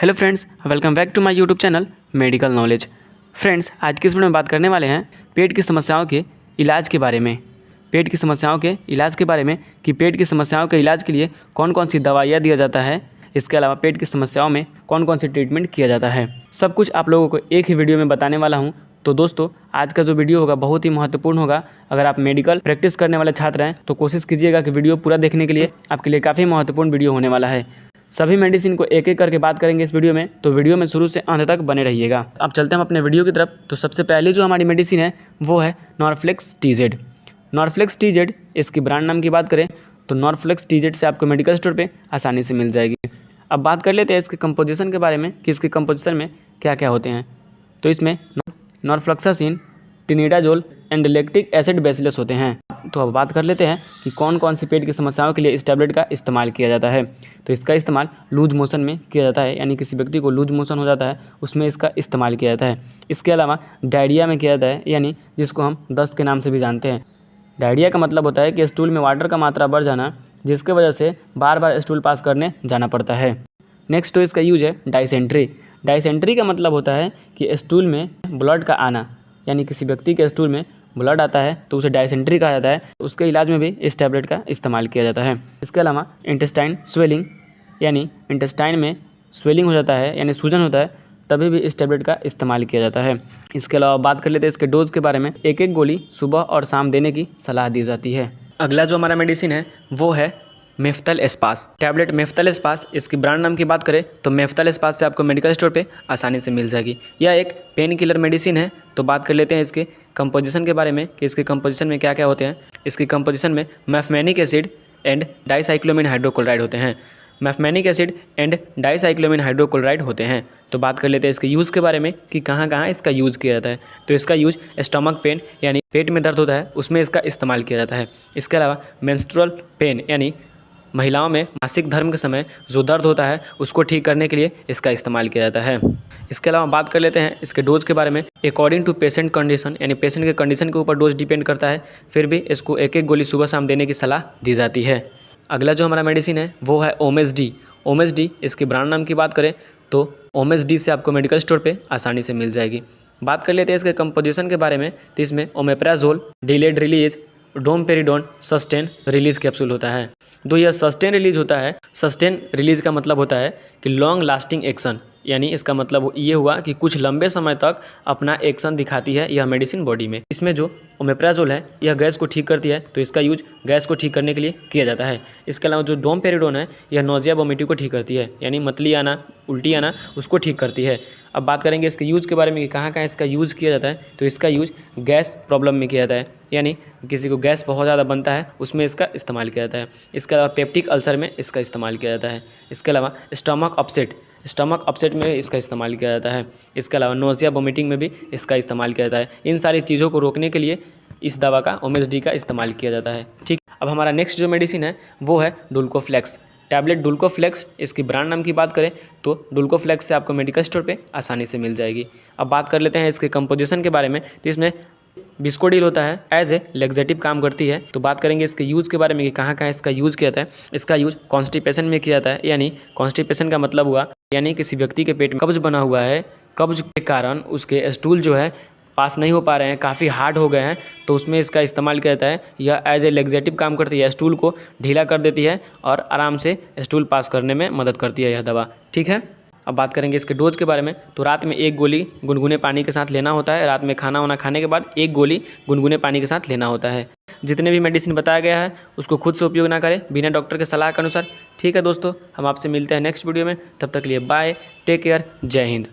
Hello friends, welcome back to my YouTube channel medical knowledge. Friends, आज की इस video में बात करने वाले हैं पेट की समस्याओं के इलाज के बारे में। पेट की समस्याओं के इलाज के बारे में कि पेट की समस्याओं के इलाज के लिए कौन कौन सी दवाइयाँ दिया जाता है, इसके अलावा पेट की समस्याओं में कौन कौन सी ट्रीटमेंट किया जाता है। सब कुछ आप लोगों को एक ही वीडियो में बताने वाला हूँ। तो दोस्तों, आज का जो वीडियो होगा बहुत ही महत्वपूर्ण होगा। अगर आप मेडिकल प्रैक्टिस करने वाले छात्र हैं तो कोशिश कीजिएगा कि वीडियो पूरा देखने के लिए आपके लिए काफ़ी महत्वपूर्ण वीडियो होने वाला है। सभी मेडिसिन को एक एक करके बात करेंगे इस वीडियो में, तो वीडियो में शुरू से अंत तक बने रहिएगा। अब चलते हैं हम अपने वीडियो की तरफ। तो सबसे पहले जो हमारी मेडिसिन है वो है नॉर्फ्लेक्स TZ। नॉर्फ्लेक्स TZ, इसकी ब्रांड नाम की बात करें तो नॉर्फ्लेक्स TZ से आपको मेडिकल स्टोर पे आसानी से मिल जाएगी। अब बात कर लेते हैं इसके कंपोजिशन के बारे में कि इसके कंपोजिशन में क्या क्या होते हैं। तो इसमें norfloxacin, tinidazole and lactic acid bacillus होते हैं। तो अब बात कर लेते हैं कि कौन कौन सी पेट की समस्याओं के लिए इस टैबलेट का इस्तेमाल किया जाता है। तो इसका इस्तेमाल लूज मोशन में किया जाता है, यानी किसी व्यक्ति को लूज मोशन हो जाता है उसमें इसका इस्तेमाल किया जाता है। इसके अलावा डायरिया में किया जाता है, यानी जिसको हम दस्त के नाम से भी जानते हैं। डायरिया का मतलब होता है कि स्टूल में वाटर का मात्रा बढ़ जाना, जिसके वजह से बार बार स्टूल पास करने जाना पड़ता है। नेक्स्ट तो इसका यूज है डाइसेंट्री। डाइसेंट्री का मतलब होता है कि स्टूल में ब्लड का आना, यानी किसी व्यक्ति के स्टूल में ब्लड आता है तो उसे डाइसेंट्री कहा जाता है। उसके इलाज में भी इस टैबलेट का इस्तेमाल किया जाता है। इसके अलावा इंटेस्टाइन स्वेलिंग, यानी इंटेस्टाइन में स्वेलिंग हो जाता है यानी सूजन होता है, तभी भी इस टैबलेट का इस्तेमाल किया जाता है। इसके अलावा बात कर लेते हैं इसके डोज के बारे में। एक एक गोली सुबह और शाम देने की सलाह दी जाती है। अगला जो हमारा मेडिसिन है वो है मेफ्तल एस्पास टैबलेट। मेफ्तल एस्पास, इसकी ब्रांड नाम की बात करें तो मेफ्तल एस्पास से आपको मेडिकल स्टोर पे आसानी से मिल जाएगी। यह एक पेन किलर मेडिसिन है। तो बात कर लेते हैं इसके कंपोजिशन के बारे में कि इसके कंपोजिशन में क्या क्या होते हैं। इसकी कंपोजिशन में मैफमेनिक एसिड एंड डाइसाइक्लोमिन हाइड्रोक्लोराइड होते हैं। मैफमेनिक एसिड एंड डाइसाइक्लोमिन हाइड्रोक्लोराइड होते हैं। तो बात कर लेते हैं इसके यूज़ के बारे में कि कहाँ कहाँ इसका यूज़ किया जाता है। तो इसका यूज स्टमक पेन, यानी पेट में दर्द होता है उसमें इसका इस्तेमाल किया जाता है। इसके अलावा मेंस्ट्रुअल पेन, यानी महिलाओं में मासिक धर्म के समय जो दर्द होता है उसको ठीक करने के लिए इसका इस्तेमाल किया जाता है। इसके अलावा बात कर लेते हैं इसके डोज के बारे में। अकॉर्डिंग टू पेशेंट कंडीशन, यानी पेशेंट के कंडीशन के ऊपर डोज डिपेंड करता है, फिर भी इसको एक एक गोली सुबह शाम देने की सलाह दी जाती है। अगला जो हमारा मेडिसिन है वो है ओमेस डी। ओमेस डी, इसकी ब्रांड नाम की बात करें तो ओमेस डी से आपको मेडिकल स्टोर पर आसानी से मिल जाएगी। बात कर लेते हैं इसके कंपोजिशन के बारे में। तो इसमें omeprazole, delayed release, domperidone, sustain release capsule होता है। तो यह सस्टेन रिलीज होता है। सस्टेन रिलीज का मतलब होता है कि लॉन्ग लास्टिंग एक्शन, यानी इसका मतलब ये हुआ कि कुछ लंबे समय तक अपना एक्शन दिखाती है यह मेडिसिन बॉडी में। इसमें जो ओमेप्राजोल है यह गैस को ठीक करती है, तो इसका यूज गैस को ठीक करने के लिए किया जाता है। इसके अलावा जो डोमपेरिडोन है यह नोजिया वोमिटिंग को ठीक करती है, यानी मतली आना, उल्टी आना, उसको ठीक करती है। अब बात करेंगे इसके यूज के बारे में कि कहाँ कहाँ इसका यूज़ किया जाता है। तो इसका यूज गैस प्रॉब्लम में किया जाता है, यानी किसी को गैस बहुत ज़्यादा बनता है उसमें इसका इस्तेमाल किया जाता है। इसके अलावा पेप्टिक अल्सर में इसका इस्तेमाल किया जाता है। इसके अलावा स्टमक अपसेट में इसका इस्तेमाल किया जाता है। इसके अलावा नोजिया वोमिटिंग में भी इसका इस्तेमाल किया जाता है। इन सारी चीज़ों को रोकने के लिए इस दवा का ओमेस डी का इस्तेमाल किया जाता है। ठीक, अब हमारा नेक्स्ट जो मेडिसिन है वो है डुल्कोफ्लेक्स टैबलेट। डुल्कोफ्लेक्स, इसकी ब्रांड नाम की बात करें तो डुल्कोफ्लेक्स से आपको मेडिकल स्टोर पे आसानी से मिल जाएगी। अब बात कर लेते हैं इसके कंपोजिशन के बारे में। तो इसमें बिस्कोडिल होता है, एज ए लेग्जेटिव काम करती है। तो बात करेंगे इसके यूज़ के बारे में कि कहाँ कहाँ इसका यूज़ किया जाता है। इसका यूज कॉन्स्टिपेशन में किया जाता है, यानी कॉन्स्टिपेशन का मतलब हुआ यानी किसी व्यक्ति के पेट में कब्ज बना हुआ है, कब्ज के कारण उसके स्टूल जो है पास नहीं हो पा रहे हैं, काफ़ी हार्ड हो गए हैं, तो उसमें इसका इस्तेमाल किया जाता है। यह एज ए लेग्जेटिव काम करती है, स्टूल को ढीला कर देती है और आराम से स्टूल पास करने में मदद करती है यह दवा। ठीक है, अब बात करेंगे इसके डोज के बारे में। तो रात में एक गोली गुनगुने पानी के साथ लेना होता है। रात में खाना वाना खाने के बाद एक गोली गुनगुने पानी के साथ लेना होता है। जितने भी मेडिसिन बताया गया है उसको खुद से उपयोग ना करें बिना डॉक्टर के सलाह के अनुसार। ठीक है दोस्तों, हम आपसे मिलते हैं नेक्स्ट वीडियो में। तब तक के लिए बाय, टेक केयर, जय हिंद।